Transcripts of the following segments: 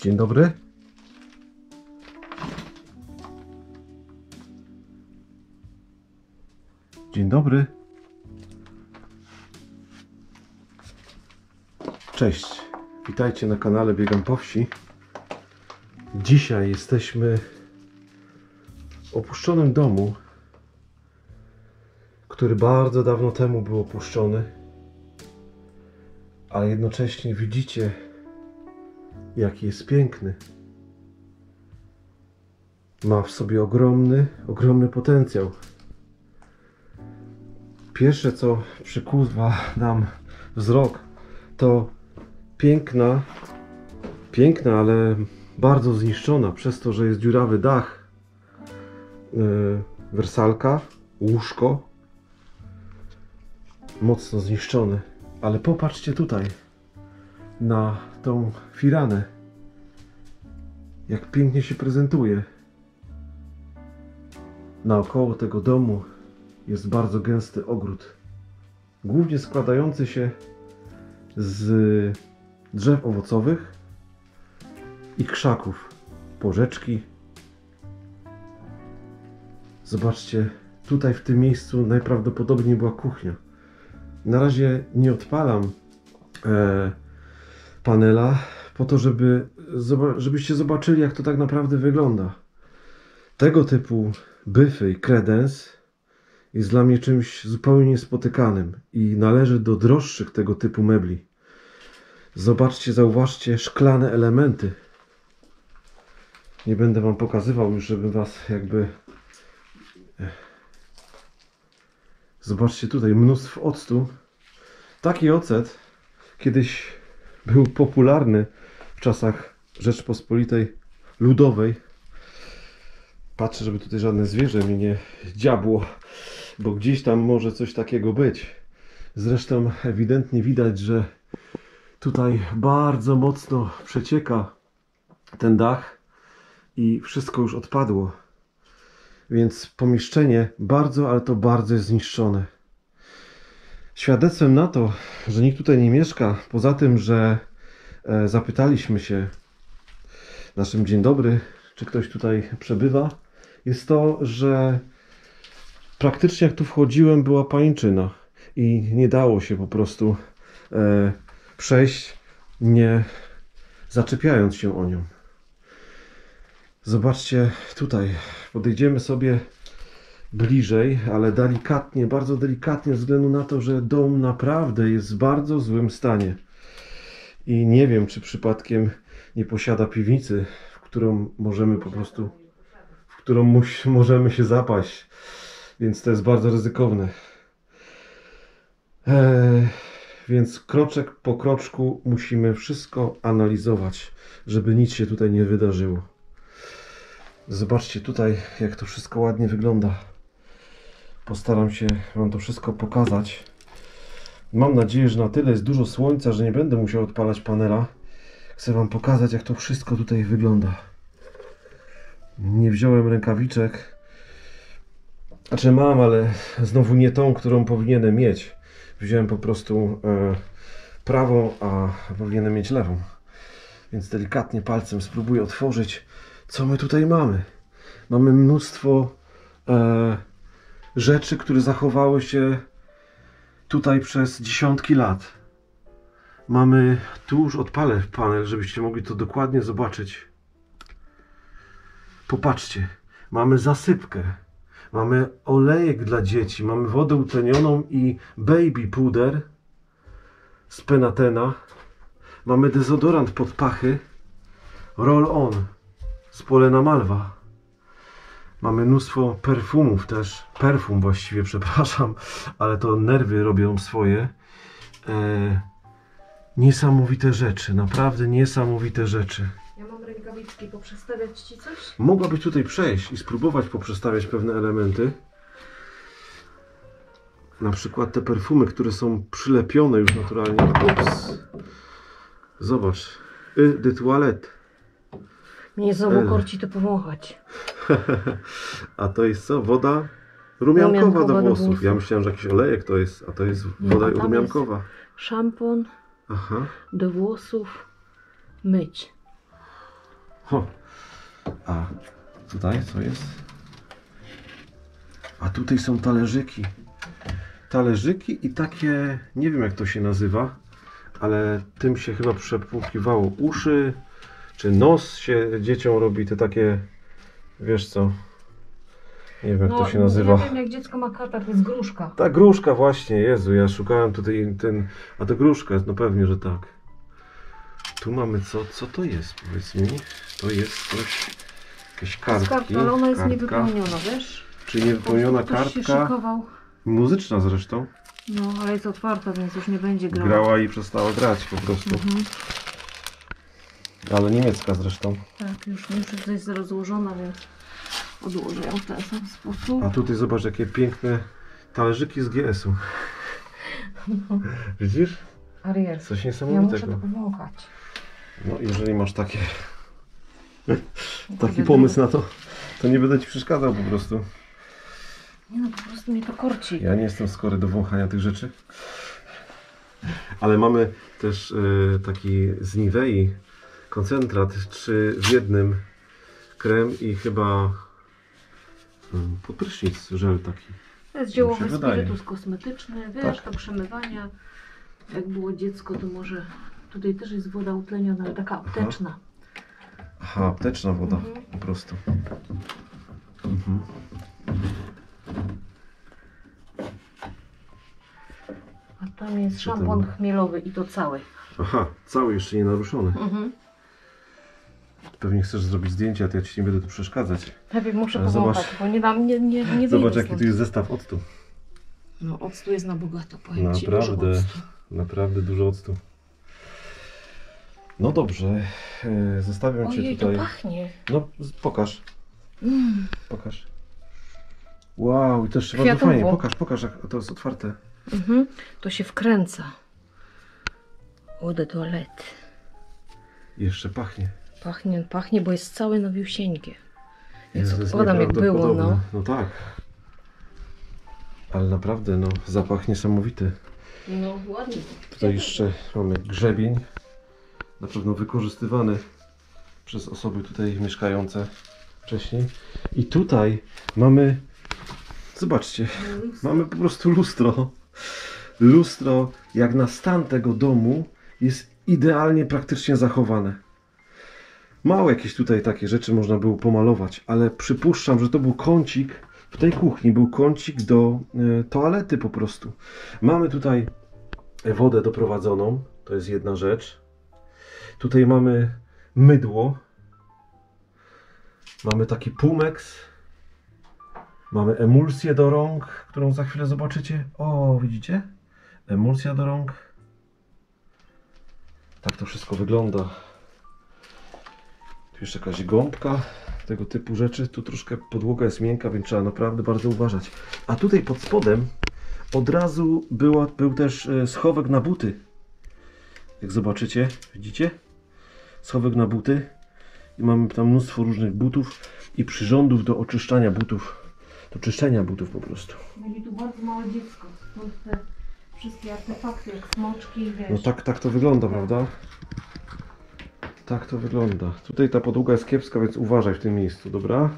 Dzień dobry. Dzień dobry. Cześć. Witajcie na kanale Biegam po wsi. Dzisiaj jesteśmy w opuszczonym domu, który bardzo dawno temu był opuszczony, a jednocześnie widzicie, jaki jest piękny. Ma w sobie ogromny potencjał. Pierwsze, co przykuwa nam wzrok, to piękna, ale bardzo zniszczona przez to, że jest dziurawy dach, wersalka, łóżko, mocno zniszczone. Ale popatrzcie tutaj na tą firanę, jak pięknie się prezentuje. Naokoło tego domu jest bardzo gęsty ogród, głównie składający się z drzew owocowych i krzaków, porzeczki. Zobaczcie, tutaj w tym miejscu najprawdopodobniej była kuchnia. Na razie nie odpalam panela po to, żebyście zobaczyli, jak to tak naprawdę wygląda. Tego typu byfy i kredens jest dla mnie czymś zupełnie niespotykanym i należy do droższych tego typu mebli. Zobaczcie, zauważcie szklane elementy. Nie będę wam pokazywał już, żeby was jakby... Zobaczcie tutaj, mnóstwo octu. Taki ocet kiedyś był popularny w czasach Rzeczpospolitej Ludowej. Patrzę, żeby tutaj żadne zwierzę mi nie dziabło, bo gdzieś tam może coś takiego być. Zresztą ewidentnie widać, że tutaj bardzo mocno przecieka ten dach i wszystko już odpadło. Więc pomieszczenie bardzo, ale to bardzo jest zniszczone. Świadectwem na to, że nikt tutaj nie mieszka, poza tym, że zapytaliśmy się naszym dzień dobry, czy ktoś tutaj przebywa, jest to, że praktycznie jak tu wchodziłem, była pajęczyna i nie dało się po prostu przejść, nie zaczepiając się o nią. Zobaczcie tutaj, podejdziemy sobie bliżej, ale delikatnie, bardzo delikatnie, ze względu na to, że dom naprawdę jest w bardzo złym stanie. I nie wiem, czy przypadkiem nie posiada piwnicy, w którą możemy po prostu, możemy się zapaść. Więc to jest bardzo ryzykowne. Więc kroczek po kroczku musimy wszystko analizować, żeby nic się tutaj nie wydarzyło. Zobaczcie tutaj, jak to wszystko ładnie wygląda. Postaram się wam to wszystko pokazać. Mam nadzieję, że na tyle jest dużo słońca, że nie będę musiał odpalać panela. Chcę wam pokazać, jak to wszystko tutaj wygląda. Nie wziąłem rękawiczek. Znaczy mam, ale znowu nie tą, którą powinienem mieć. Wziąłem po prostu prawą, a powinienem mieć lewą. Więc delikatnie palcem spróbuję otworzyć, co my tutaj mamy. Mamy mnóstwo rzeczy, które zachowały się tutaj przez dziesiątki lat. Mamy, tu już odpalę panel, żebyście mogli to dokładnie zobaczyć. Popatrzcie, mamy zasypkę, mamy olejek dla dzieci, mamy wodę utlenioną i baby puder z Penatena, mamy dezodorant pod pachy, roll on z Polena Malwa. Mamy mnóstwo perfumów też, perfum właściwie, przepraszam, ale to nerwy robią swoje. Niesamowite rzeczy, naprawdę niesamowite rzeczy. Ja mam rękawiczki, poprzestawiać ci coś? Mogłabyś tutaj przejść i spróbować poprzestawiać pewne elementy. Na przykład te perfumy, które są przylepione już naturalnie. Ups. Zobacz. De toilette. Mnie znowu korci to powąchać. A to jest co? Woda rumiankowa do włosów. Ja myślałem, że jakiś olejek to jest, a to jest woda rumiankowa. Szampon do włosów myć. Ho. A tutaj co jest? A tutaj są talerzyki. Talerzyki i takie, nie wiem jak to się nazywa, ale tym się chyba przepłukiwało uszy, czy nos się dzieciom robi, te takie, wiesz co, nie wiem jak to się nazywa. Ja wiem, jak dziecko ma katar, to jest gruszka. Ta gruszka właśnie, Jezu, ja szukałem tutaj a to gruszka, no pewnie, że tak. Tu mamy co to jest, powiedz mi, to jest coś, jakieś kartki. Ale ona jest kartka. niewypełniona, wiesz? Czy niewypełniona Ktoś się kartka, szykował. muzyczna zresztą. No, ale jest otwarta, więc już nie będzie grała. Grała i przestała grać po prostu. Ale niemiecka zresztą. Tak, już jest rozłożona, więc odłożę ją w ten sam sposób. A tutaj zobacz jakie piękne talerzyki z GS-u. No. Widzisz? Ariel, Coś ja muszę niesamowitego. to powąchać. No jeżeli masz taki pomysł na to, to nie będę ci przeszkadzał po prostu. Nie no, po prostu mnie to korci. Ja nie jestem skory do wąchania tych rzeczy. Ale mamy też taki z Nivei koncentrat 3 w 1 krem i chyba pod prysznic żel taki. To jest Mi ziołowy się wydaje. spirytus kosmetyczny, wiesz, Tak. do przemywania. Jak było dziecko, to może tutaj też jest woda utleniona, ale taka apteczna. Aha, apteczna woda po prostu. Mhm. A tam jest Czy szampon ten- chmielowy i to cały. Aha, cały jeszcze nie naruszony. Pewnie chcesz zrobić zdjęcia, to ja ci nie będę tu przeszkadzać. Najpierw muszę Ale powąchać, zobacz- bo nie dam, nie Zobacz wyjdę jaki stąd. tu jest zestaw octu. No octu jest na bogato, powiem ci, dużo Naprawdę, octu. naprawdę dużo octu. No dobrze, zostawiam cię Ojej, tutaj. to pachnie. No, pokaż. Pokaż. Wow, i też bardzo Kwiatowo. fajnie. Pokaż, jak to jest otwarte. To się wkręca. Eau de toilette. Jeszcze pachnie. Pachnie, bo jest całe nowiusieńkie. Więc Jezu, jest odkładam jak było, nieprawdopodobne. no. No tak. Ale naprawdę, no, zapach niesamowity. No ładnie. Tutaj jeszcze mamy grzebień. Na pewno wykorzystywany przez osoby tutaj mieszkające wcześniej. I tutaj mamy, zobaczcie, mamy po prostu lustro. Lustro, jak na stan tego domu, jest idealnie praktycznie zachowane. Mało jakieś tutaj takie rzeczy można było pomalować, ale przypuszczam, że to był kącik w tej kuchni, był kącik do toalety po prostu. Mamy tutaj wodę doprowadzoną, to jest jedna rzecz. Tutaj mamy mydło. Mamy taki Pumex. Mamy emulsję do rąk, którą za chwilę zobaczycie. O, widzicie? Emulsja do rąk. Tak to wszystko wygląda. Tu jeszcze jakaś gąbka, tego typu rzeczy. Tu troszkę podłoga jest miękka, więc trzeba naprawdę bardzo uważać. A tutaj pod spodem od razu był też schowek na buty. Jak zobaczycie, widzicie? Schowek na buty. I mamy tam mnóstwo różnych butów i przyrządów do oczyszczania butów. Do czyszczenia butów po prostu. Mieli tu bardzo małe dziecko. Stąd te wszystkie artefakty, jak smoczki, wiesz. No tak to wygląda, prawda? Tak to wygląda. Tutaj ta podłoga jest kiepska, więc uważaj w tym miejscu, dobra?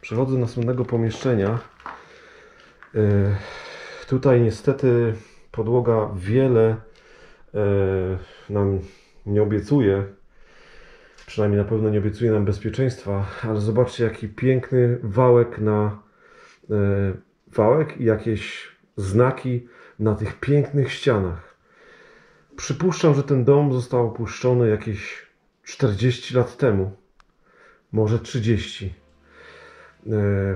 Przechodzę do następnego pomieszczenia. Tutaj niestety podłoga wiele nam nie obiecuje. Przynajmniej na pewno nie obiecuje nam bezpieczeństwa, ale zobaczcie jaki piękny wałek wałek i jakieś znaki na tych pięknych ścianach. Przypuszczam, że ten dom został opuszczony jakieś 40 lat temu, może 30.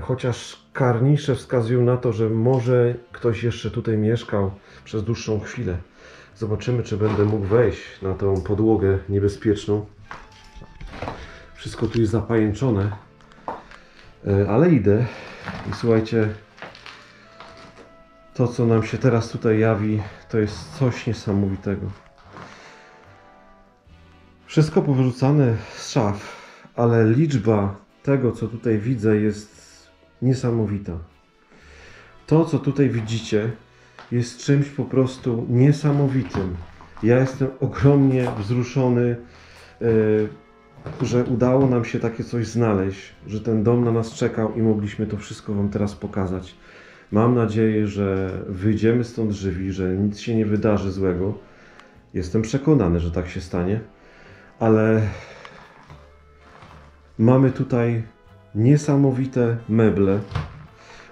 Chociaż karnisze wskazują na to, że może ktoś jeszcze tutaj mieszkał przez dłuższą chwilę. Zobaczymy, czy będę mógł wejść na tą podłogę niebezpieczną. Wszystko tu jest zapajęczone, ale idę i słuchajcie, to co nam się teraz tutaj jawi, to jest coś niesamowitego. Wszystko powyrzucane z szaf, ale liczba tego co tutaj widzę jest niesamowita. To co tutaj widzicie jest czymś po prostu niesamowitym. Ja jestem ogromnie wzruszony że udało nam się takie coś znaleźć, że ten dom na nas czekał i mogliśmy to wszystko Wam teraz pokazać. Mam nadzieję, że wyjdziemy stąd żywi, że nic się nie wydarzy złego. Jestem przekonany, że tak się stanie, ale mamy tutaj niesamowite meble,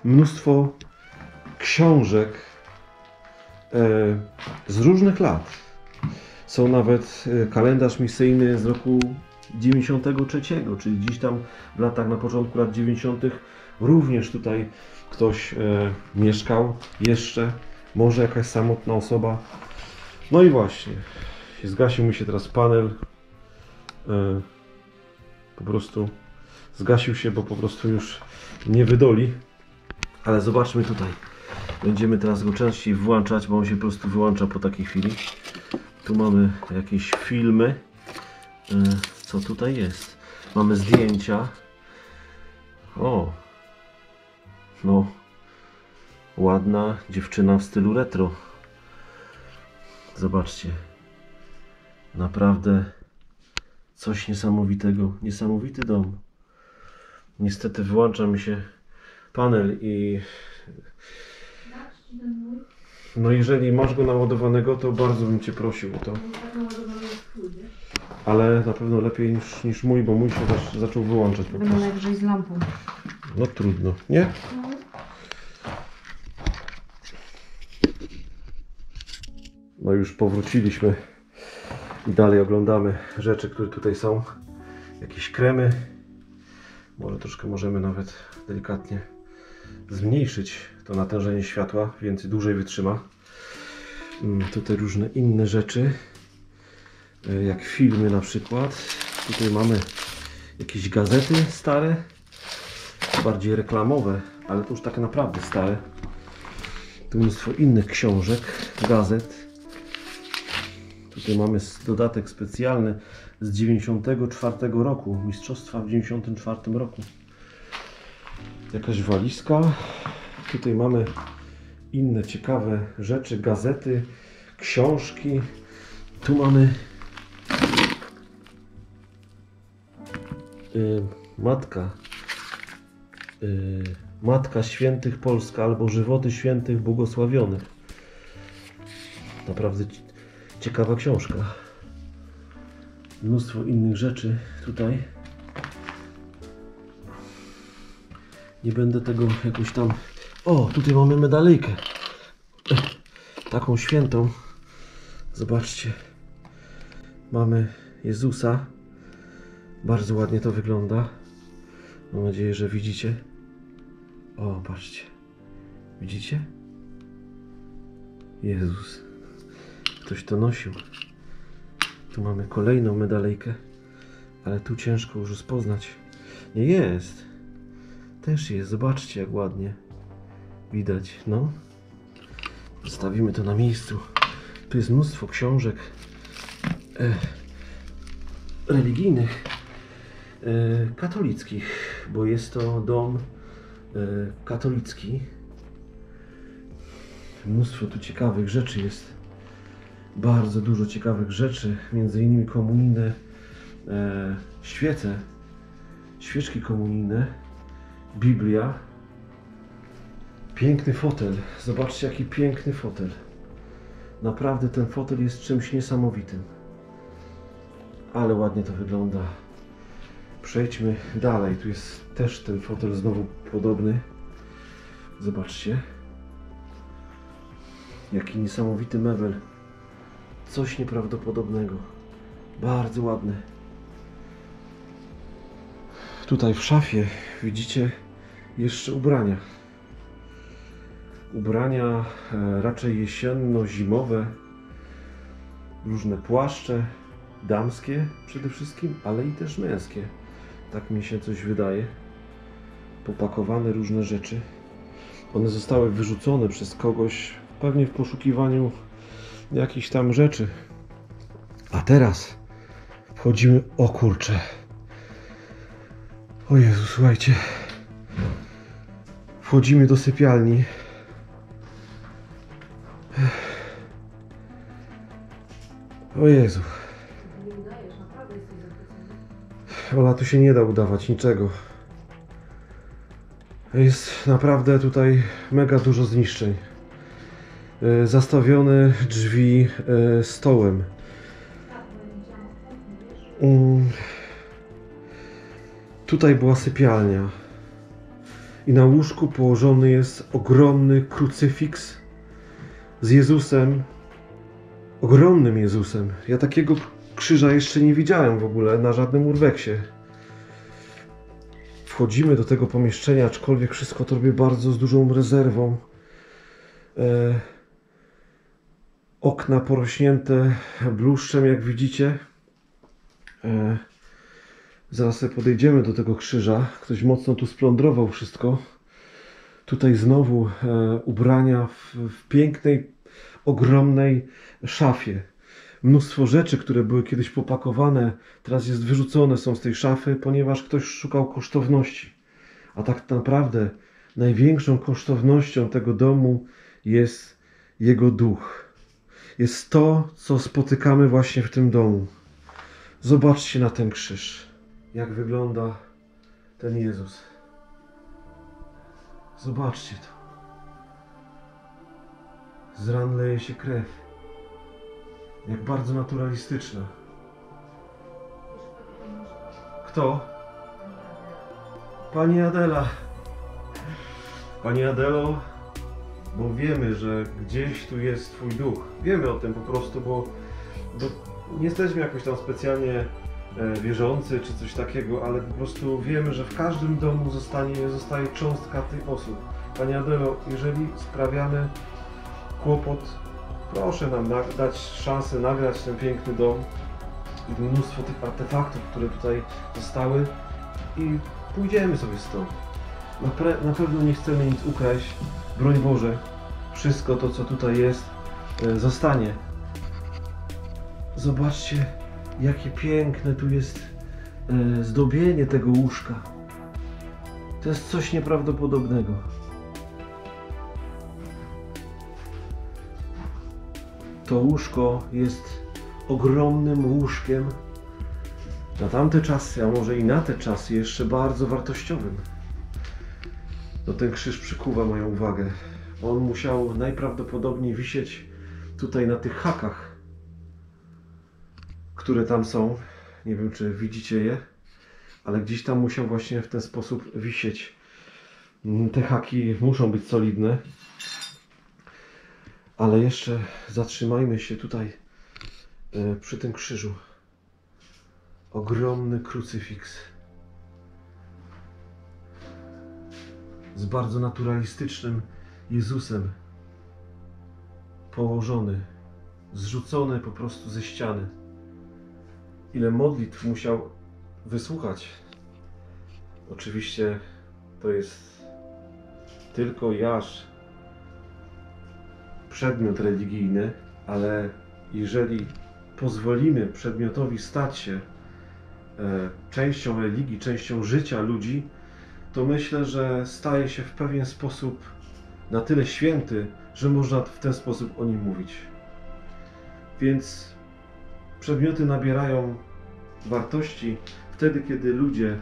mnóstwo książek z różnych lat. Są nawet kalendarz misyjny z roku 93, czyli gdzieś tam w latach, na początku lat 90. również tutaj ktoś mieszkał jeszcze, może jakaś samotna osoba. No i właśnie, zgasił mi się teraz panel, po prostu zgasił się, bo po prostu już nie wydoli, ale zobaczmy tutaj, będziemy teraz go częściej włączać, bo on się po prostu wyłącza po takiej chwili. Tu mamy jakieś filmy, co tutaj jest? Mamy zdjęcia, o, no, ładna dziewczyna w stylu retro. Zobaczcie, naprawdę coś niesamowitego, niesamowity dom. Niestety wyłącza mi się panel i no jeżeli masz go naładowanego, to bardzo bym Cię prosił o to. Ale na pewno lepiej niż mój, bo mój się też zaczął wyłączać po prostu. Najwyżej z lampą. No trudno, nie? No już powróciliśmy i dalej oglądamy rzeczy, które tutaj są. Jakieś kremy. Może troszkę możemy nawet delikatnie zmniejszyć to natężenie światła, więc dłużej wytrzyma. Tutaj różne inne rzeczy, jak filmy na przykład. Tutaj mamy jakieś gazety stare, bardziej reklamowe, ale to już tak naprawdę stare. Tu mnóstwo innych książek, gazet. Tutaj mamy dodatek specjalny z 94 roku, mistrzostwa w 94 roku. Jakaś walizka. Tutaj mamy inne ciekawe rzeczy, gazety, książki. Tu mamy Matka Świętych Polska albo Żywoty Świętych Błogosławionych. Naprawdę ciekawa książka. Mnóstwo innych rzeczy tutaj. Nie będę tego jakoś tam... O, tutaj mamy medalejkę. Taką świętą. Zobaczcie. Mamy Jezusa. Bardzo ładnie to wygląda. Mam nadzieję, że widzicie. O, patrzcie. Widzicie? Jezus. Ktoś to nosił. Tu mamy kolejną medalejkę. Ale tu ciężko już rozpoznać. Nie jest. Też jest. Zobaczcie, jak ładnie widać. No. Zostawimy to na miejscu. Tu jest mnóstwo książek religijnych, katolickich, bo jest to dom katolicki. Mnóstwo tu ciekawych rzeczy jest. Bardzo dużo ciekawych rzeczy. Między innymi komunijne świece, świeczki komunijne, Biblia. Piękny fotel. Zobaczcie, jaki piękny fotel. Naprawdę ten fotel jest czymś niesamowitym. Ale ładnie to wygląda. Przejdźmy dalej. Tu jest też ten fotel znowu podobny. Zobaczcie. Jaki niesamowity mebel. Coś nieprawdopodobnego. Bardzo ładny. Tutaj w szafie widzicie jeszcze ubrania. Ubrania raczej jesienno-zimowe. Różne płaszcze. Damskie przede wszystkim, ale i też męskie. Tak mi się coś wydaje. Popakowane różne rzeczy. One zostały wyrzucone przez kogoś, pewnie w poszukiwaniu jakichś tam rzeczy. A teraz wchodzimy, o kurcze. O Jezu, słuchajcie. Wchodzimy do sypialni. O Jezu. Ola, tu się nie da udawać niczego. Jest naprawdę tutaj mega dużo zniszczeń. Zastawione drzwi stołem. Tutaj była sypialnia. I na łóżku położony jest ogromny krucyfiks z Jezusem. Ogromnym Jezusem. Ja takiego krzyża jeszcze nie widziałem w ogóle na żadnym urbeksie. Wchodzimy do tego pomieszczenia, aczkolwiek wszystko to robię bardzo z dużą rezerwą. Okna porośnięte bluszczem, jak widzicie. Zaraz sobie podejdziemy do tego krzyża. Ktoś mocno tu splądrował wszystko. Tutaj znowu ubrania w pięknej, ogromnej szafie. Mnóstwo rzeczy, które były kiedyś popakowane, teraz jest wyrzucone są z tej szafy, ponieważ ktoś szukał kosztowności. A tak naprawdę największą kosztownością tego domu jest jego duch. Jest to, co spotykamy właśnie w tym domu. Zobaczcie na ten krzyż. Jak wygląda ten Jezus. Zobaczcie to. Z ran leje się krew. Jak bardzo naturalistyczna. Kto? Pani Adela. Pani Adelo, bo wiemy, że gdzieś tu jest Twój duch. Wiemy o tym po prostu, bo nie jesteśmy jakoś tam specjalnie wierzący czy coś takiego, ale po prostu wiemy, że w każdym domu zostaje cząstka tych osób. Pani Adelo, jeżeli sprawiamy kłopot, proszę nam dać szansę nagrać ten piękny dom i mnóstwo tych artefaktów, które tutaj zostały i pójdziemy sobie stąd. Na pewno nie chcemy nic ukraść, broń Boże, wszystko to, co tutaj jest, zostanie. Zobaczcie, jakie piękne tu jest zdobienie tego łóżka. To jest coś nieprawdopodobnego. To łóżko jest ogromnym łóżkiem na tamte czasy, a może i na te czasy jeszcze bardzo wartościowym. No ten krzyż przykuwa moją uwagę. On musiał najprawdopodobniej wisieć tutaj na tych hakach, które tam są. Nie wiem, czy widzicie je, ale gdzieś tam musiał właśnie w ten sposób wisieć. Te haki muszą być solidne. Ale jeszcze zatrzymajmy się tutaj przy tym krzyżu. Ogromny krucyfiks. Z bardzo naturalistycznym Jezusem. Położony. Zrzucony po prostu ze ściany. Ile modlitw musiał wysłuchać. Oczywiście to jest tylko jaż przedmiot religijny, ale jeżeli pozwolimy przedmiotowi stać się częścią religii, częścią życia ludzi, to myślę, że staje się w pewien sposób na tyle święty, że można w ten sposób o nim mówić. Więc przedmioty nabierają wartości wtedy, kiedy ludzie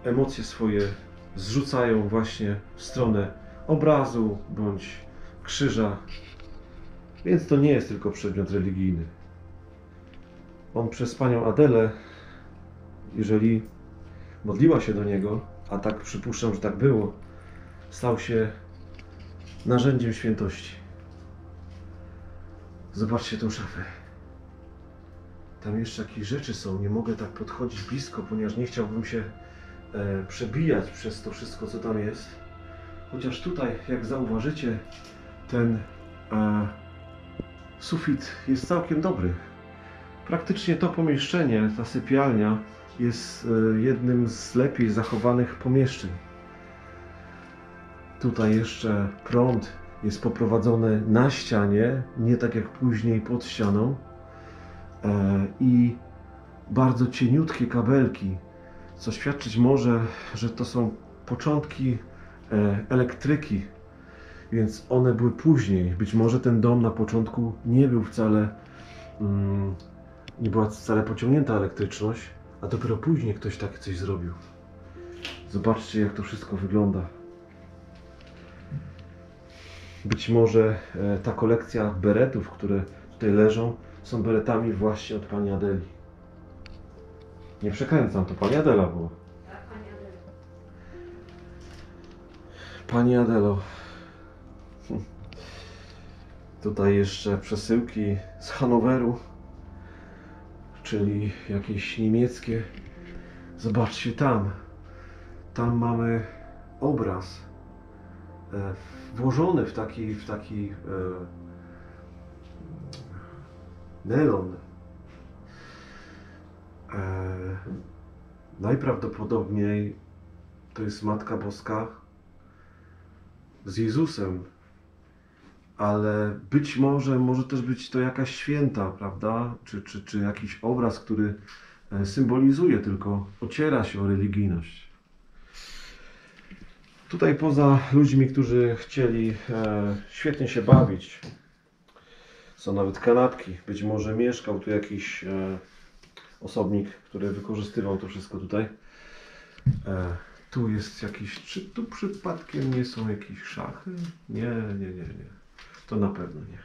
emocje swoje zrzucają właśnie w stronę obrazu bądź krzyża. Więc to nie jest tylko przedmiot religijny. On przez panią Adelę, jeżeli modliła się do niego, a tak przypuszczam, że tak było, stał się narzędziem świętości. Zobaczcie tą szafę. Tam jeszcze jakieś rzeczy są. Nie mogę tak podchodzić blisko, ponieważ nie chciałbym się przebijać przez to wszystko, co tam jest. Chociaż tutaj, jak zauważycie, ten sufit jest całkiem dobry. Praktycznie to pomieszczenie, ta sypialnia, jest jednym z lepiej zachowanych pomieszczeń. Tutaj jeszcze prąd jest poprowadzony na ścianie, nie tak jak później pod ścianą. I bardzo cieniutkie kabelki, co świadczyć może, że to są początki elektryki, więc one były później. Być może ten dom na początku nie był wcale nie była wcale pociągnięta elektryczność, a dopiero później ktoś takie coś zrobił. Zobaczcie, jak to wszystko wygląda. Być może ta kolekcja beretów, które tutaj leżą, są beretami właśnie od pani Adeli. Nie przekręcam, to pani Adela była. Tak, pani Adela. Pani Adelo. Tutaj jeszcze przesyłki z Hanoweru, czyli jakieś niemieckie. Zobaczcie tam. Tam mamy obraz włożony w taki nelon. Najprawdopodobniej to jest Matka Boska z Jezusem, ale być może też być to jakaś święta, prawda? Czy jakiś obraz, który symbolizuje, tylko ociera się o religijność. Tutaj poza ludźmi, którzy chcieli świetnie się bawić, są nawet kanapki. Być może mieszkał tu jakiś osobnik, który wykorzystywał to wszystko tutaj. Tu jest jakiś... Czy tu przypadkiem nie są jakieś szachy? Nie. To na pewno nie.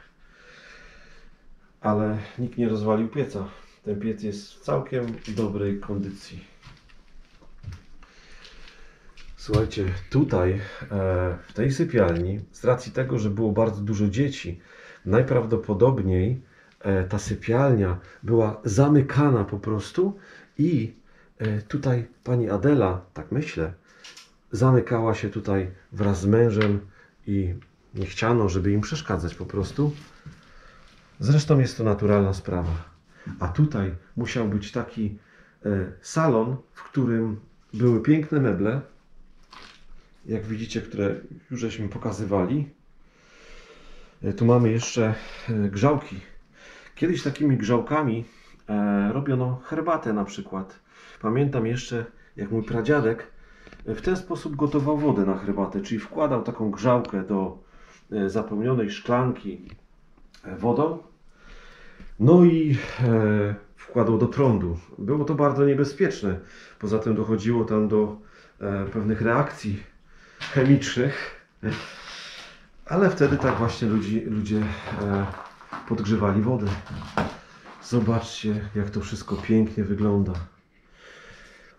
Ale nikt nie rozwalił pieca. Ten piec jest w całkiem dobrej kondycji. Słuchajcie, tutaj w tej sypialni, z racji tego, że było bardzo dużo dzieci, najprawdopodobniej ta sypialnia była zamykana po prostu i tutaj pani Adela, tak myślę, zamykała się tutaj wraz z mężem i nie chciano, żeby im przeszkadzać po prostu. Zresztą jest to naturalna sprawa. A tutaj musiał być taki salon, w którym były piękne meble, jak widzicie, które już żeśmy pokazywali. Tu mamy jeszcze grzałki. Kiedyś takimi grzałkami robiono herbatę na przykład. Pamiętam jeszcze, jak mój pradziadek w ten sposób gotował wodę na herbatę, czyli wkładał taką grzałkę do zapełnionej szklanki wodą, no i wkładał do prądu. Było to bardzo niebezpieczne. Poza tym dochodziło tam do pewnych reakcji chemicznych, ale wtedy tak właśnie ludzie podgrzewali wodę. Zobaczcie, jak to wszystko pięknie wygląda.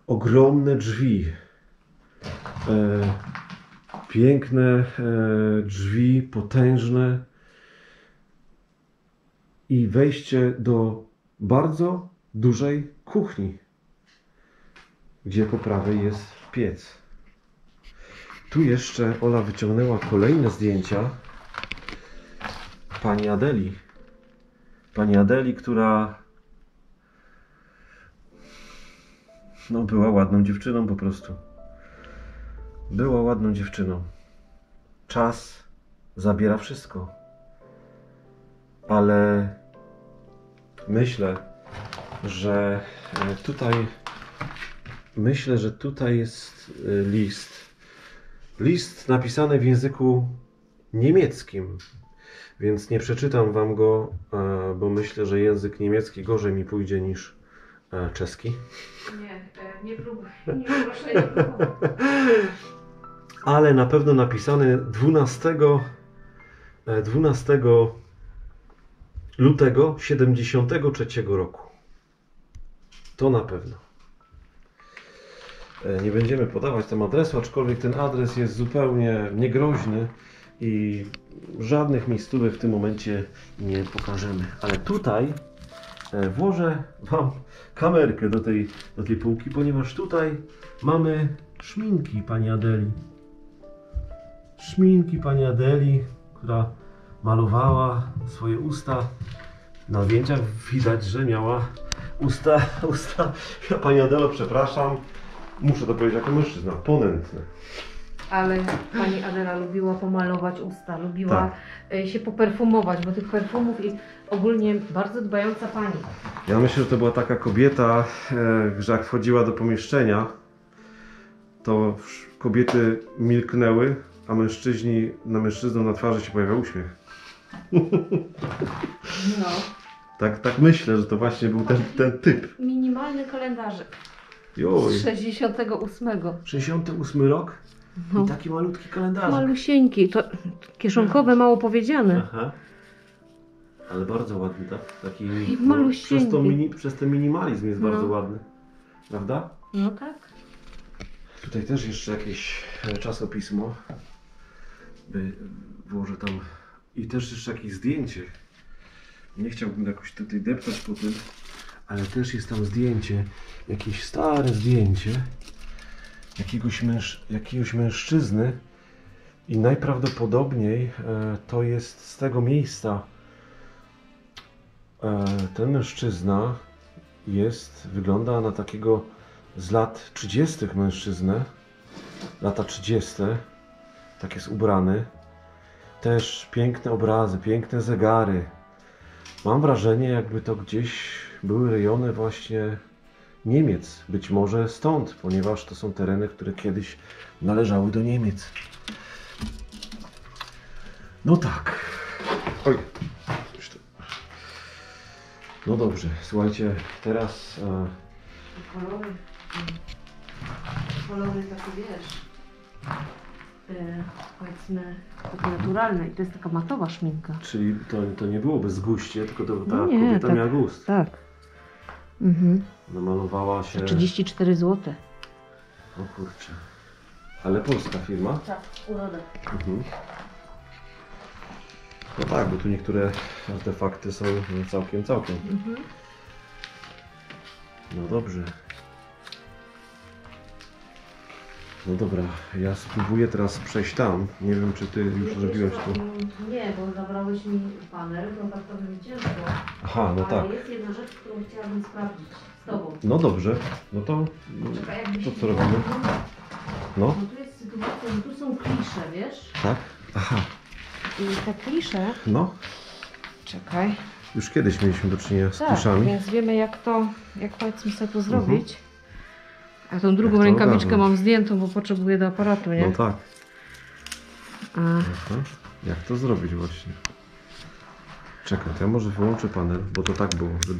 Ogromne drzwi. Piękne drzwi, potężne. I wejście do bardzo dużej kuchni, gdzie po prawej jest piec. Tu jeszcze Ola wyciągnęła kolejne zdjęcia pani Adeli. Pani Adeli, która no, była ładną dziewczyną po prostu. Była ładną dziewczyną. Czas zabiera wszystko. Ale myślę, że tutaj jest list. List napisany w języku niemieckim, więc nie przeczytam wam go, bo myślę, że język niemiecki gorzej mi pójdzie niż czeski. Nie próbuj, nie proszę, nie próbuj. Ale na pewno napisany 12 lutego 73 roku. To na pewno. Nie będziemy podawać tam adresu, aczkolwiek ten adres jest zupełnie niegroźny i żadnych miejscówek w tym momencie nie pokażemy. Ale tutaj włożę wam kamerkę do tej półki, ponieważ tutaj mamy szminki pani Adeli. Szminki pani Adeli, która malowała swoje usta. Na zdjęciach widać, że miała usta. Ja, pani Adelo, przepraszam, muszę to powiedzieć jako mężczyzna, ponętne. Ale pani Adela lubiła pomalować usta, lubiła się poperfumować, bo tych perfumów i ogólnie bardzo dbająca pani. Ja myślę, że to była taka kobieta, że jak wchodziła do pomieszczenia, to kobiety milknęły, a mężczyznom na twarzy się pojawiał uśmiech. No. Tak myślę, że to właśnie był ten typ. Minimalny kalendarzyk Joj. z 68. 68 rok No. i taki malutki kalendarz. Malusieńki, to kieszonkowe mało powiedziane. Aha. Ale bardzo ładny, tak? Taki malusieńki. przez ten minimalizm jest bardzo ładny. Prawda? No tak. Tutaj też jeszcze jakieś czasopismo. Włożę tam. I też jeszcze jakieś zdjęcie. Nie chciałbym jakoś tutaj deptać po tym, ale też jest tam zdjęcie. Jakieś stare zdjęcie jakiegoś mężczyzny. I najprawdopodobniej to jest z tego miejsca. Ten mężczyzna wygląda na takiego z lat 30. mężczyznę. Lata 30. Tak jest ubrany. Też piękne obrazy, piękne zegary. Mam wrażenie, jakby to gdzieś były rejony właśnie Niemiec. Być może stąd, ponieważ to są tereny, które kiedyś należały do Niemiec. No tak. Oj. No dobrze, słuchajcie, teraz... Kolory takie, wiesz, powiedzmy, takie naturalne. I to jest taka matowa szminka. Czyli to nie było bez guście, tylko ta Nie, kobieta tak, miała gust. Tak. Mhm. Namalowała się... 34 zł. O kurczę. Ale polska firma? Tak, uroda. Mhm. No tak, bo tu niektóre artefakty są całkiem. Mhm. No dobrze. No dobra, ja spróbuję teraz przejść tam. Nie wiem, czy ty już zrobiłeś to. Nie, bo zabrałeś mi panel, to tak to będzie ciężko. Aha, no tak. Ale jest jedna rzecz, którą chciałabym sprawdzić z tobą. No dobrze, no to co robimy? No, No tu jest sytuacja, że tu są klisze, wiesz? tak? Aha, I te klisze... no. Czekaj. Już kiedyś mieliśmy do czynienia z Tak, kliszami. więc wiemy jak powiedzmy sobie to zrobić. A tą drugą Jak to rękawiczkę ogarnąć? mam zdjętą, bo potrzebuję do aparatu, nie? No tak. A, Aha. Jak to zrobić właśnie? Czekaj, to ja może wyłączę panel, bo to tak było, że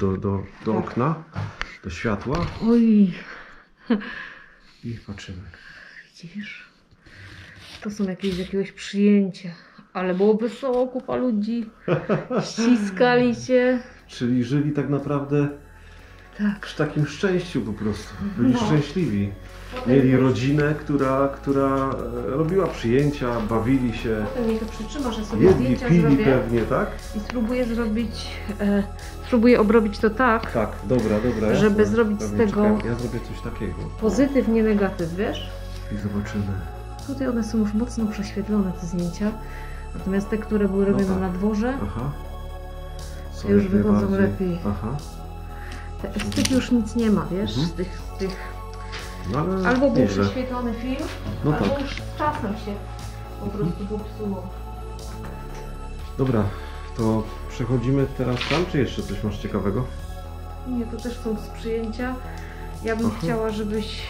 do okna, do światła oj, i patrzymy. widzisz? To są jakiegoś przyjęcia. Ale było wesoło, kupa ludzi. Ściskali cię. Czyli żyli tak naprawdę Tak. w takim szczęściu po prostu. Byli No. szczęśliwi. Mieli rodzinę, która robiła przyjęcia, bawili się, Potem mnie to przytrzyma, że sobie jedli, zdjęcia pili zrobię. pewnie, tak? I spróbuję obrobić to tak, Tak, dobra, jasne. żeby zrobić z Pewnie, tego- czekaj, ja zrobię coś takiego. pozytyw, nie negatyw, wiesz? I zobaczymy. Tutaj one są już mocno prześwietlone, te zdjęcia. Natomiast te, które były robione tak. na dworze, Aha. Są już jak wychodzą najbardziej. lepiej. Aha. z tych już nic nie ma, wiesz? Mhm. Z tych... No ale Albo był nieźle. prześwietlony film, No albo tak. już z czasem się po prostu popsuło. Dobra, to przechodzimy teraz tam, czy jeszcze coś masz ciekawego? Nie, to też są z przyjęcia. Ja bym Aha. chciała, żebyś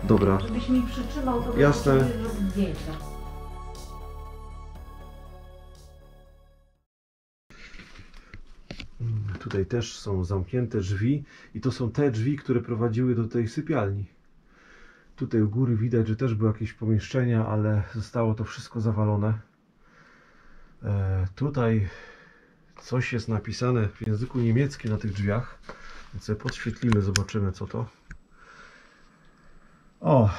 Dobra, mi przytrzymał to, Jasne. żeby sobie zrobić zdjęcia. tutaj też są zamknięte drzwi i to są te drzwi, które prowadziły do tej sypialni. Tutaj u góry widać, że też były jakieś pomieszczenia, ale zostało to wszystko zawalone. Tutaj coś jest napisane w języku niemieckim na tych drzwiach, więc sobie podświetlimy, zobaczymy co to. O,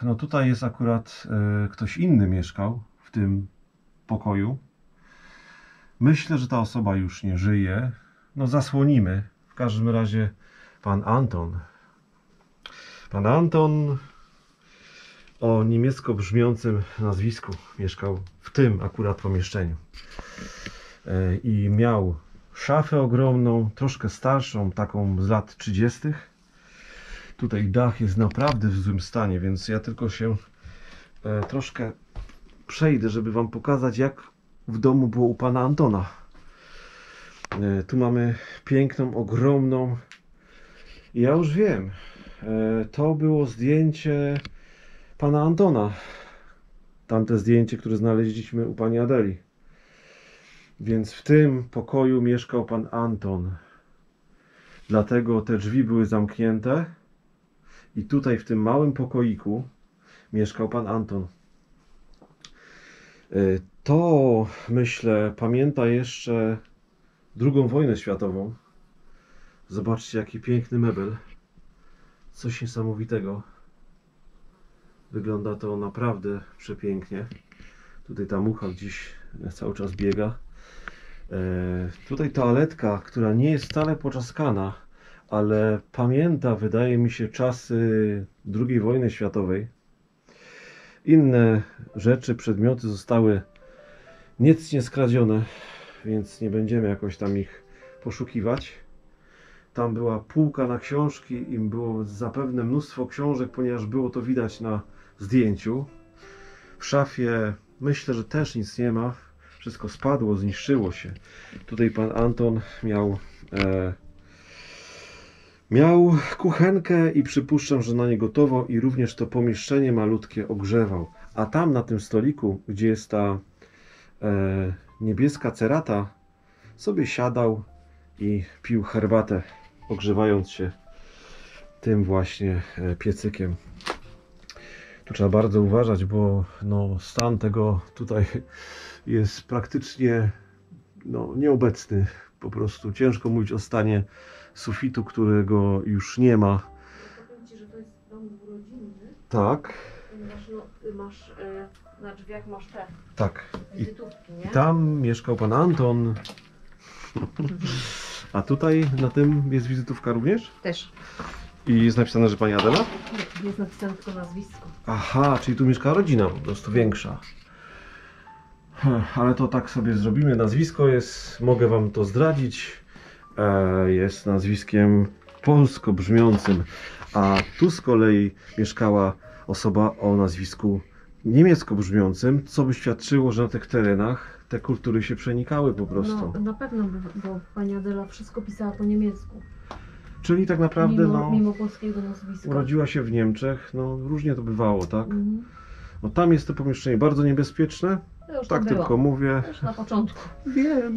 no tutaj jest akurat ktoś inny mieszkał w tym pokoju. Myślę, że ta osoba już nie żyje. No zasłonimy. W każdym razie pan Anton. Pan Anton o niemiecko brzmiącym nazwisku mieszkał w tym akurat pomieszczeniu. I miał szafę ogromną, troszkę starszą, taką z lat 30. Tutaj dach jest naprawdę w złym stanie, więc ja tylko się troszkę przejdę, żeby wam pokazać, jak w domu było u pana Antona. Tu mamy piękną, ogromną. Ja już wiem, to było zdjęcie pana Antona. Tamte zdjęcie, które znaleźliśmy u pani Adeli. Więc w tym pokoju mieszkał pan Anton. Dlatego te drzwi były zamknięte i tutaj w tym małym pokoiku mieszkał pan Anton. To, myślę, pamięta jeszcze II wojnę światową. Zobaczcie, jaki piękny mebel. Coś niesamowitego. Wygląda to naprawdę przepięknie. Tutaj ta mucha gdzieś cały czas biega. Tutaj toaletka, która nie jest wcale poczaskana, ale pamięta, wydaje mi się, czasy II wojny światowej. Inne rzeczy, przedmioty zostały nic nie skradzione, więc nie będziemy jakoś tam ich poszukiwać. Tam była półka na książki i było zapewne mnóstwo książek, ponieważ było to widać na zdjęciu. W szafie myślę, że też nic nie ma. Wszystko spadło, zniszczyło się. Tutaj pan Anton miał kuchenkę i przypuszczam, że na nie gotował i również to pomieszczenie malutkie ogrzewał. A tam na tym stoliku, gdzie jest ta niebieska cerata, sobie siadał i pił herbatę, ogrzewając się tym właśnie piecykiem. Tu trzeba bardzo uważać, bo no, stan tego tutaj jest praktycznie nieobecny. Po prostu ciężko mówić o stanie sufitu, którego już nie ma. Powiem Ci, że to jest dom dwurodzinny. Tak. Ponieważ masz na drzwiach masz te Tak. wizytówki, nie? I tam mieszkał pan Anton. A tutaj na tym jest wizytówka również? Też. I jest napisane, że pani Adela? Jest napisane tylko nazwisko. Aha, czyli tu mieszka rodzina po prostu większa. Ale to tak sobie zrobimy. Nazwisko jest, mogę wam to zdradzić, jest nazwiskiem polsko brzmiącym. A tu z kolei mieszkała osoba o nazwisku niemiecko brzmiącym, co by świadczyło, że na tych terenach te kultury się przenikały po prostu. No na pewno, bo pani Adela wszystko pisała po niemiecku. Czyli tak naprawdę Mimo polskiego nazwiska. urodziła się w Niemczech, różnie to bywało, tak? No tam jest to pomieszczenie bardzo niebezpieczne, To już tak to było. tylko mówię. Już na początku. Wiem.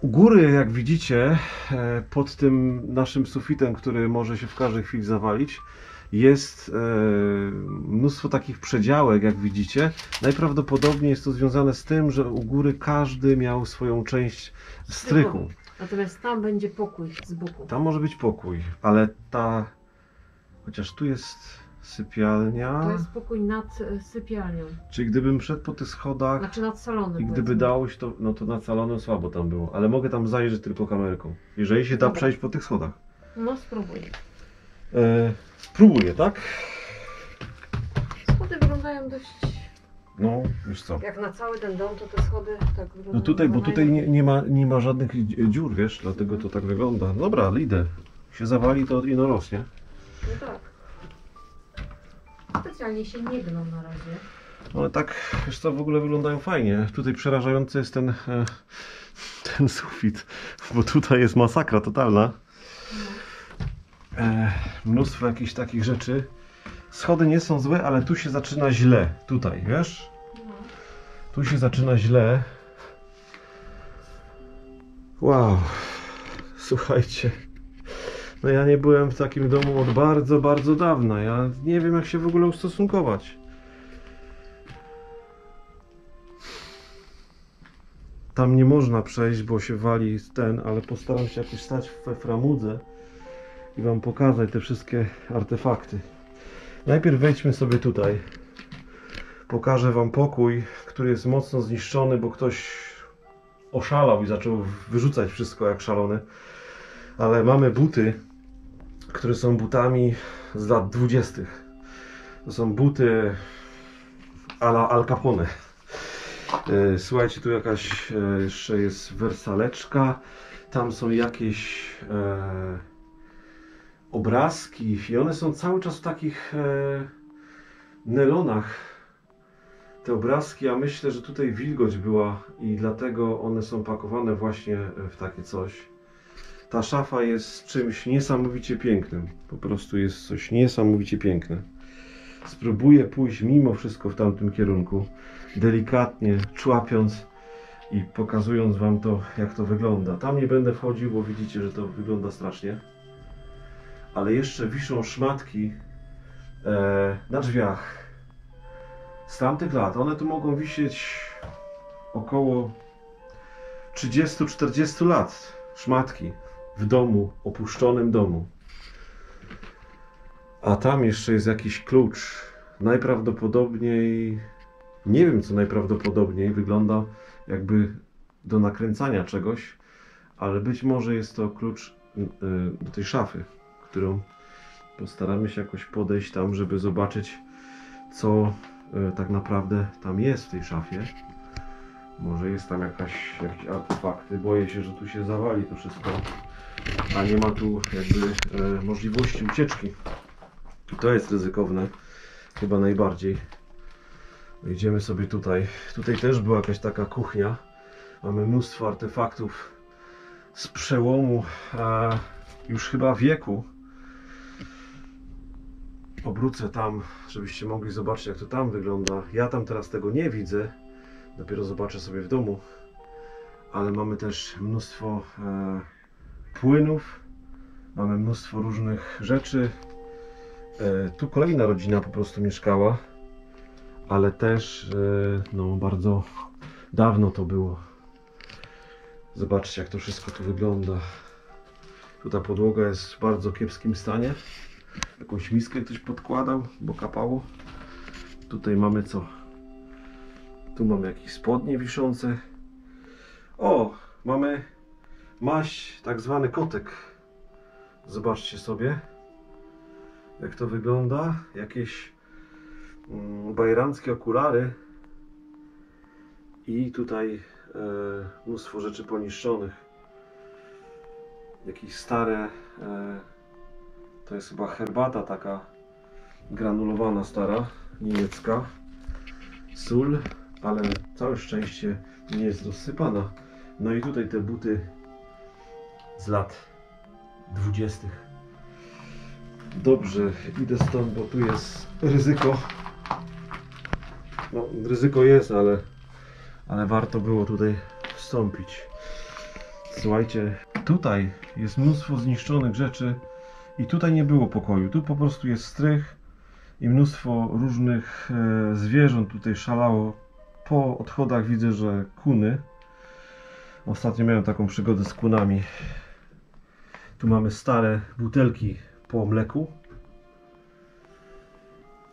U góry, jak widzicie, pod tym naszym sufitem, który może się w każdej chwili zawalić, jest mnóstwo takich przedziałek, jak widzicie. Najprawdopodobniej jest to związane z tym, że u góry każdy miał swoją część strychu. Natomiast tam będzie pokój z boku. Tam może być pokój, ale chociaż tu jest sypialnia. To jest pokój nad sypialnią. Czyli gdybym szedł po tych schodach Znaczy nad salonem. i gdyby powiedzmy. dało się to, no to nad salonem słabo tam było, ale mogę tam zajrzeć tylko kamerką. Jeżeli się da Dobra. przejść po tych schodach. No spróbuj. Spróbuję, tak? Schody wyglądają dość... No, wiesz co. Jak na cały ten dom, to te schody tak wyglądają. No tutaj, bo tutaj nie ma żadnych dziur, wiesz, dlatego to tak wygląda. Dobra, ale idę. Się zawali, to ino rośnie. No tak. Specjalnie się nie gną na razie. Ale tak, wiesz co, w ogóle wyglądają fajnie. Tutaj przerażający jest ten sufit, bo tutaj jest masakra totalna. Mnóstwo jakichś takich rzeczy. Schody nie są złe, ale tu się zaczyna źle. Tutaj, wiesz? No. Tu się zaczyna źle. Wow. Słuchajcie. No ja nie byłem w takim domu od bardzo, bardzo dawna. Ja nie wiem, jak się w ogóle ustosunkować. Tam nie można przejść, bo się wali ale postaram się jakoś stać we framudze i wam pokazać te wszystkie artefakty. Najpierw wejdźmy sobie tutaj. Pokażę wam pokój, który jest mocno zniszczony, bo ktoś oszalał i zaczął wyrzucać wszystko jak szalony. Ale mamy buty, które są butami z lat 20. To są buty a la Al Capone. Słuchajcie, tu jakaś jeszcze jest wersaleczka. Tam są jakieś obrazki i one są cały czas w takich nelonach. Te obrazki, ja myślę, że tutaj wilgoć była i dlatego one są pakowane właśnie w takie coś. Ta szafa jest czymś niesamowicie pięknym. Po prostu jest coś niesamowicie piękne. spróbuję pójść mimo wszystko w tamtym kierunku, delikatnie człapiąc i pokazując wam to, jak to wygląda. Tam nie będę wchodził, bo widzicie, że to wygląda strasznie. Ale jeszcze wiszą szmatki na drzwiach z tamtych lat. One tu mogą wisieć około 30-40 lat. Szmatki w domu, opuszczonym domu. A tam jeszcze jest jakiś klucz. Najprawdopodobniej, nie wiem co najprawdopodobniej, wygląda jakby do nakręcania czegoś, ale być może jest to klucz do tej szafy, którą postaramy się jakoś podejść tam, żeby zobaczyć, co tak naprawdę tam jest w tej szafie. Może jest tam jakieś artefakty. Boję się, że tu się zawali to wszystko, a nie ma tu jakby możliwości ucieczki. To jest ryzykowne, chyba najbardziej. Idziemy sobie tutaj. Tutaj też była jakaś taka kuchnia. Mamy mnóstwo artefaktów z przełomu już chyba wieku. Obrócę tam, żebyście mogli zobaczyć, jak to tam wygląda. Ja tam teraz tego nie widzę. Dopiero zobaczę sobie w domu. Ale mamy też mnóstwo płynów. Mamy mnóstwo różnych rzeczy. Tu kolejna rodzina po prostu mieszkała. Ale też no, bardzo dawno to było. Zobaczcie, jak to wszystko tu wygląda. Tu ta podłoga jest w bardzo kiepskim stanie. Jakąś miskę ktoś podkładał, bo kapało. Tutaj mamy co? Tu mamy jakieś spodnie wiszące. O, mamy maść, tak zwany kotek. Zobaczcie sobie, jak to wygląda. Jakieś bajeranckie okulary. I tutaj mnóstwo rzeczy poniszczonych. Jakieś stare, to jest chyba herbata taka granulowana, stara, niemiecka. Sól, ale całe szczęście nie jest rozsypana. No i tutaj te buty z lat 20. Dobrze, idę stąd, bo tu jest ryzyko. No, ryzyko jest, ale warto było tutaj wstąpić. Słuchajcie, tutaj jest mnóstwo zniszczonych rzeczy i tutaj nie było pokoju. Tu po prostu jest strych i mnóstwo różnych zwierząt tutaj szalało. Po odchodach widzę, że kuny. Ostatnio miałem taką przygodę z kunami. Tu mamy stare butelki po mleku.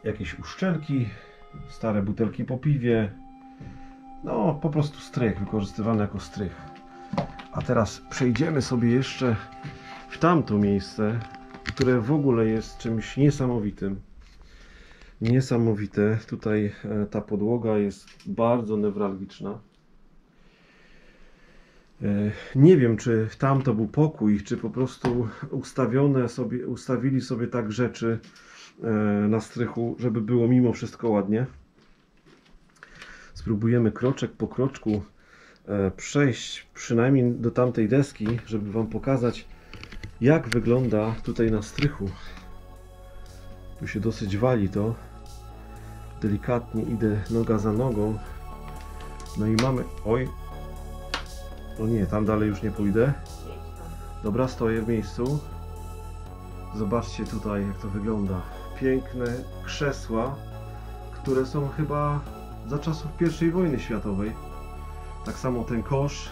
Jakieś uszczelki, stare butelki po piwie. No, po prostu strych, wykorzystywany jako strych. A teraz przejdziemy sobie jeszcze w tamto miejsce, które w ogóle jest czymś niesamowitym. Niesamowite. Tutaj ta podłoga jest bardzo newralgiczna. Nie wiem, czy tam to był pokój, czy po prostu ustawili sobie tak rzeczy na strychu, żeby było mimo wszystko ładnie. Spróbujemy kroczek po kroczku przejść przynajmniej do tamtej deski, żeby wam pokazać, jak wygląda tutaj na strychu. Tu się dosyć wali to. Delikatnie idę noga za nogą. No i mamy... Oj! O nie, tam dalej już nie pójdę. Dobra, stoję w miejscu. Zobaczcie tutaj, jak to wygląda. Piękne krzesła, które są chyba za czasów I wojny światowej. Tak samo ten kosz.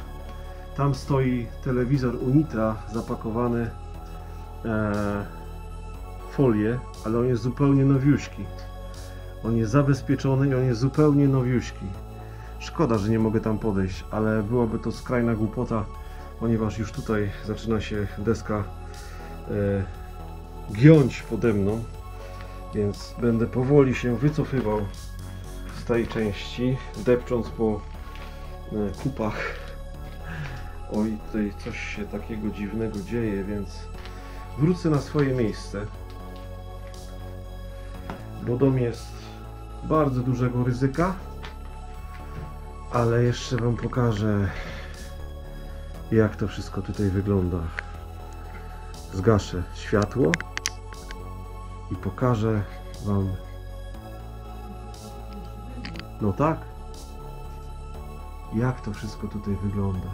Tam stoi telewizor Unitra zapakowany w folię, ale on jest zupełnie nowiuśki. On jest zabezpieczony i on jest zupełnie nowiuśki. Szkoda, że nie mogę tam podejść, ale byłaby to skrajna głupota, ponieważ już tutaj zaczyna się deska giąć pode mną, więc będę powoli się wycofywał z tej części, depcząc po kupach. Oj, tutaj coś się takiego dziwnego dzieje, więc wrócę na swoje miejsce, bo dom jest bardzo dużego ryzyka, ale jeszcze wam pokażę, jak to wszystko tutaj wygląda. Zgaszę światło i pokażę wam No tak. Jak to wszystko tutaj wygląda?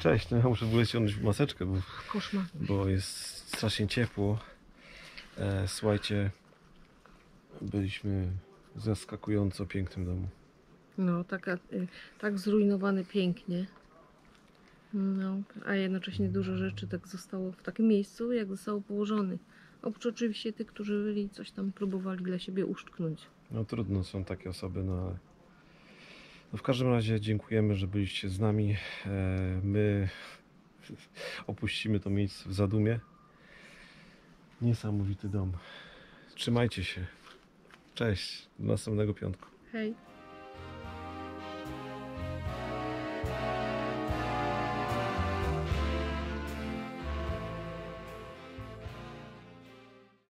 Cześć, no ja muszę w ogóle ściągnąć maseczkę, Koszmar. bo jest strasznie ciepło. Słuchajcie, byliśmy w zaskakująco pięknym domu. No, tak zrujnowany pięknie. No, a jednocześnie dużo rzeczy tak zostało w takim miejscu, jak zostało położone. Oprócz oczywiście tych, którzy byli coś tam próbowali dla siebie uszczknąć. No trudno, są takie osoby, no ale no, w każdym razie dziękujemy, że byliście z nami. My opuścimy to miejsce w zadumie. Niesamowity dom. Trzymajcie się. Cześć, do następnego piątku. Hej.